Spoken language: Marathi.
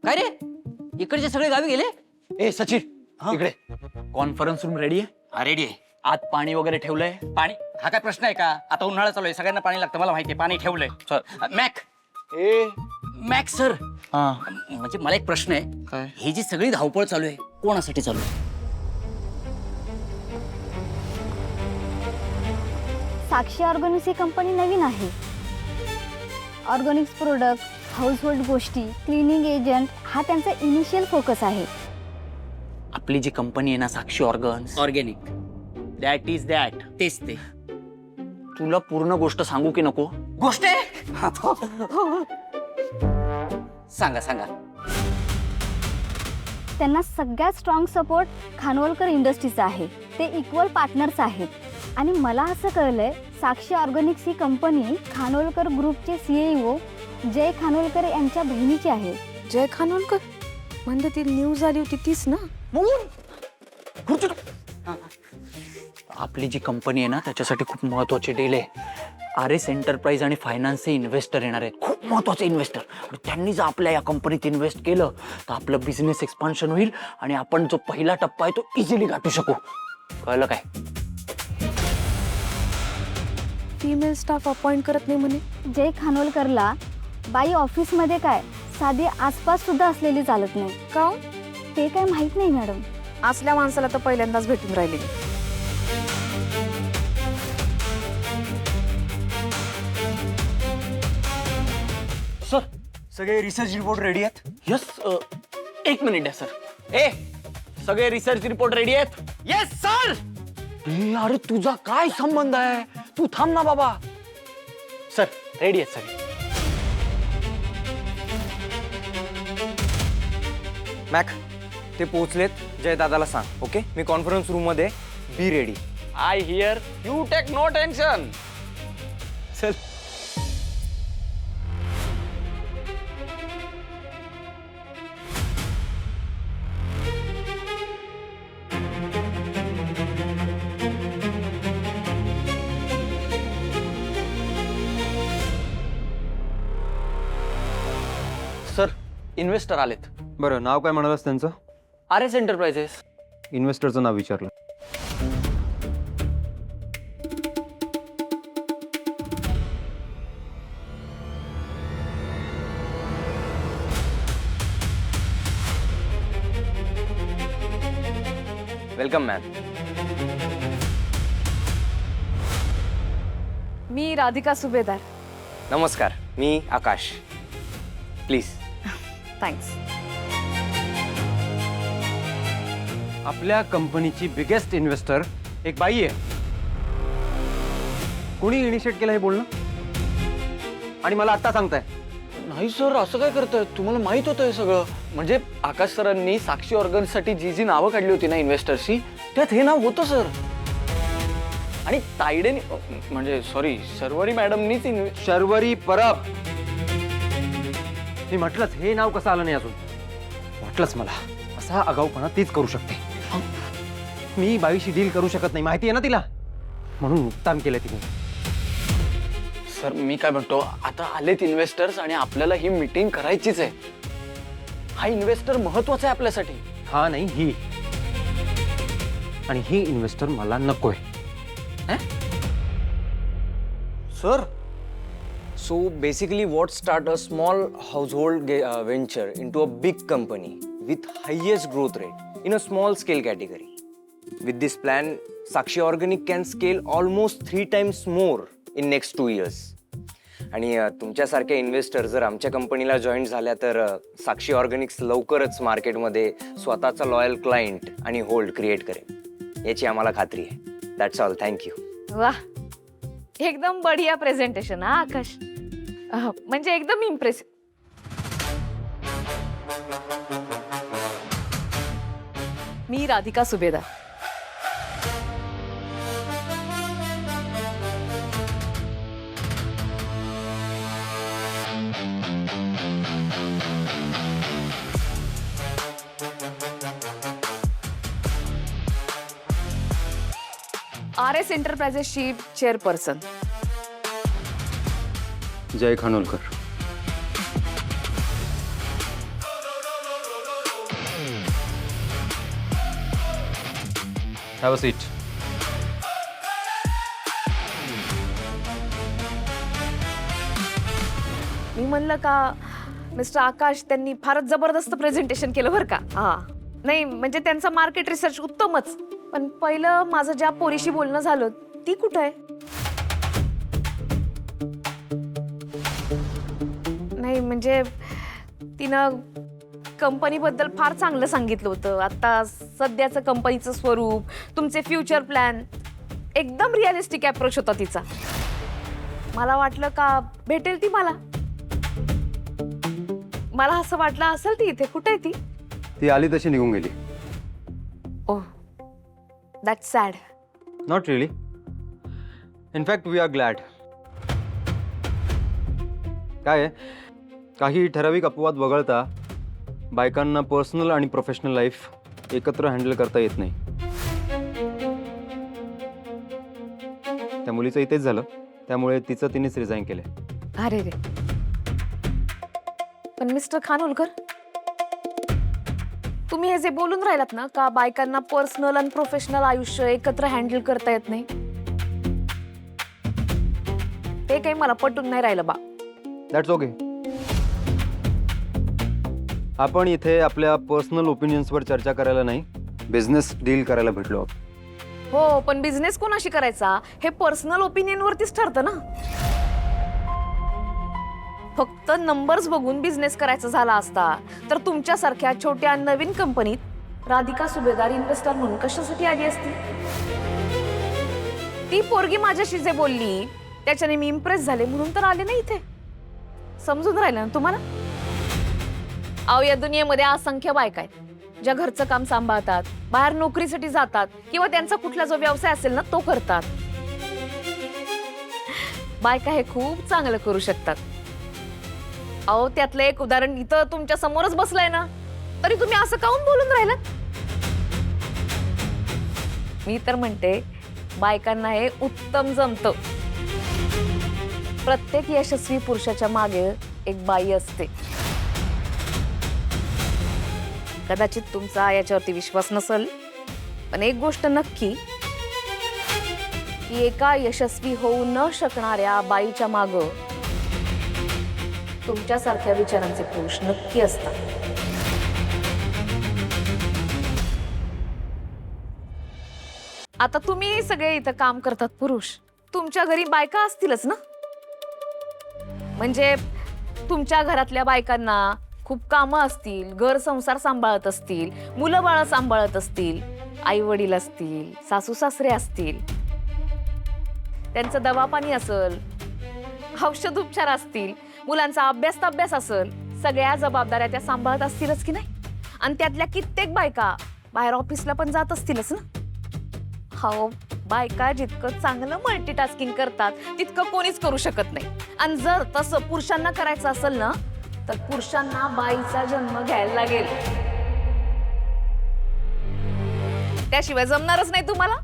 काय रे, इकडचे सगळे गावी गेले? ए सचिन इकडे कॉन्फरन्स रूम रेडी आहे? रेडी आहे. आत पाणी वगैरे ठेवलंय? पाणी हा काय प्रश्न आहे का? आता उन्हाळा चालू आहे, सगळ्यांना पाणी लागतं, मला माहिती आहे. पाणी ठेवलंय. मॅक ए मॅक सर, हा म्हणजे मला एक प्रश्न आहे. काय? ही जी सगळी धावपळ चालू आहे, कोणासाठी चालू आहे? साक्षी ऑर्गॅनिक्स ही कंपनी नवीन आहे. ऑर्गॅनिक्स प्रोडक्ट, हाऊसहोल्ड गोष्टी, क्लिनिंग एजंट हा त्यांचा इनिशियल फोकस आहे. आपली जी कंपनी आहे ना, Sakshi organs, organic, that is that. तेच ते. तुला पूर्ण गोष्ट सांगू की नको? गोष्ट आहे. सांगा सांगा. त्यांना सगळ्यात स्ट्रॉंग सपोर्ट खानोलकर इंडस्ट्रीचा आहे. ते इक्वल पार्टनर्स आहेत. आणि मला असं कळलंय, साक्षी ऑर्गॅनिक्स ही कंपनी खानोलकर ग्रुपचे CEO जय खानोलकर यांच्या बहिणीची आहे. जय खानोलकर म्हणजे ती न्यूज आली होती तीच ना? आपली जी कंपनी आहे ना, त्याच्यासाठी खूप महत्वाची डील आहे. RS एंटरप्राइज आणि फायनान्सचे इन्व्हेस्टर येणार आहेत, खूप महत्वाचे इन्व्हेस्टर. आणि त्यांनी जर आपल्या या कंपनीत इन्व्हेस्ट केलं तर आपलं बिझनेस एक्सपान्शन होईल आणि आपण जो पहिला टप्पा आहे तो इझिली गाठू शकू. कळलं काय? फिमेल स्टाफ अपॉइंट करत नाही म्हणे. जय खानोलकरला बाई ऑफिसमध्ये काय साधी आसपास सुद्धा असलेली चालत नाही. का? ते काय माहित नाही मॅडम. असल्या माणसाला तर पहिल्यांदाच भेटून राहिली. सर, सगळे रिसर्च रिपोर्ट रेडी आहेत? यस. एक मिनिट द्या सर. ए, सगळे रिसर्च रिपोर्ट रेडी आहेत? Yes sir. अरे तुझा काय संबंध आहे? तू थांब ना बाबा. सर रेडी आहेत सगळे. मॅक ते पोहोचलेत, जय दादाला सांग. ओके, मी कॉन्फरन्स रूम मध्ये. Be ready. I here. You take no tension. चल. सर, इन्व्हेस्टर आलेत. बरं, नाव काय म्हणालस त्यांचं? RS enterprises. इन्व्हेस्टरचं नाव विचारलं. Welcome ma'am. मी राधिका सुभेदार. नमस्कार, मी आकाश. प्लीज. थँक्स. आपल्या कंपनीची बिगेस्ट इन्व्हेस्टर एक बाई आहे. कोणी इनिशिएट केलं हे बोलणं? आणि मला आता सांगताय? नाही सर, असं काय करताय? तुम्हाला माहित होतं हे सगळं? म्हणजे आकाश सरांनी साक्षी ऑर्गन्ससाठी जी जी नावं काढली होती ना इन्व्हेस्टर्सची, त्यात हे नाव होतं सर. आणि तायडेनी, म्हणजे सॉरी, शर्वरी मॅडमनीच शर्वरी परब. मी म्हटलंच हे नाव कसं आलं नाही अजून. वाटलंच मला, असा आगाऊपणा तीच करू शकते. मी बाईशी डील करू शकत नाही, माहिती आहे ना तिला. म्हणून मुक्तान केलं तिने. सर मी काय म्हणतो, आता आलेत इन्व्हेस्टर्स आणि आपल्याला ही मीटिंग करायचीच आहे. हा इन्व्हेस्टर महत्वाचा आहे आपल्यासाठी. हा नाही, ही. आणि ही इन्व्हेस्टर मला नकोय. Sir, so basically what start a small household venture into a big company with highest growth rate in a small scale category. With this plan, Sakshi Organic can scale almost 3 times more in next 2 years. आणि तुमच्यासारख्या इन्व्हेस्टर जर आमच्या कंपनीला जॉईन झाल्या तर साक्षी ऑर्गॅनिक्स लवकरच मार्केटमध्ये स्वतःचा लॉयल क्लायंट आणि होल्ड क्रिएट करेल, याची आम्हाला खात्री आहे. That's all. थँक्यू. वाह, एकदम बढिया प्रेझेंटेशन हा आकाश. म्हणजे एकदम इम्प्रेसिव्ह. मी राधिका सुभेदार. RS एंटरप्राइजेसची chairperson. Jai Khanolkar. Have a seat. मी म्हणलं का मिस्टर आकाश त्यांनी फारच जबरदस्त प्रेझेंटेशन केलं बरं का. हा नाही म्हणजे त्यांचा मार्केट रिसर्च उत्तमच. पण पहिलं माझं ज्या पोरीशी बोलणं झालं ती कुठं आहे? नाही म्हणजे तिनं कंपनीबद्दल फार चांगलं सांगितलं होतं. आता सध्याचं कंपनीचं स्वरूप, तुमचे फ्युचर प्लॅन, एकदम रिअलिस्टिक अप्रोच होता तिचा. मला वाटलं का भेटेल ती मला. मला असं वाटलं असेल ती इथे. कुठे आहे ती? ती आली तशी निघून गेली. Oh that's sad. Not really. In fact we are glad. काय आहे, काही ठराविक अपवाद वगळता बायकांना पर्सनल आणि प्रोफेशनल लाईफ एकत्र हँडल करता येत नाही. त्या मुलीचं इथेच झालं, त्यामुळे तिचं तिनेच रिझाईन केलंय. अरे रे. पण मिस्टर खानोलकर, तुम्ही हे जे बोलून राहिलात ना का बायकांना पर्सनल आणि प्रोफेशनल आयुष्य एकत्र हँडल करता येत नाही, ते काही मला पटून नाही राहिलं बा. That's okay. आपण इथे आपल्या पर्सनल ओपिनियन्सवर चर्चा करायला नाही, बिझनेस डील करायला भेटलो आहोत. हो पण बिझनेस कोणाशी करायचा हे पर्सनल ओपिनियन वरतीच ठरतं ना. फक्त नंबर्स बघून बिझनेस करायचा झाला असता तर तुमच्यासारख्या छोट्या नवीन कंपनीत राधिका सुभेदार इन्व्हेस्टर म्हणून कशासाठी आली असती? ती पोरगी माझ्याशी जे बोलली त्याच्याने मी इम्प्रेस झाले म्हणून तर आले ना इथे. समजून राहिलं ना तुम्हाला? अहो या दुनियेमध्ये असंख्य बायका आहेत ज्या घरचं काम सांभाळतात, बाहेर नोकरीसाठी जातात किंवा त्यांचा कुठला जो व्यवसाय असेल ना तो करतात. बायका हे खूप चांगलं करू शकतात. अहो त्यातलं एक उदाहरण इथं तुमच्या समोरच बसलंय ना, तरी तुम्ही असं काऊन बोलून राहिलात? मी तर म्हणते बायकांना हे उत्तम जमतं. प्रत्येक यशस्वी पुरुषाच्या मागे एक बाई असते. कदाचित तुमचा याच्यावरती विश्वास नसेल, पण एक गोष्ट नक्की की एका यशस्वी होऊ न शकणाऱ्या बाईच्या मागं तुमच्यासारख्या विचारांचे पुरुष नक्की असतात. आता तुम्ही सगळे इथं काम करतात पुरुष, तुमच्या घरी बायका असतीलच ना. म्हणजे तुमच्या घरातल्या बायकांना खूप कामं असतील, घर संसार सांभाळत असतील, मुलं बाळ सांभाळत असतील, आई वडील असतील, सासू सासरे असतील, त्यांचं दवापाणी असेल, औषध उपचार असतील, मुलांचा अभ्यास असेल, सगळ्या जबाबदाऱ्या त्या सांभाळत असतीलच की नाही. आणि त्यातल्या कित्येक बायका बाहेर ऑफिसला पण जात असतीलच ना. हो बायका जितकं चांगलं मल्टीटास्किंग करतात तितकं कोणीच करू शकत नाही. आणि जर तसं पुरुषांना करायचं असेल ना तर पुरुषांना बाईचा जन्म घ्यायला लागेल. त्याशिवाय जमणारच नाही तुम्हाला.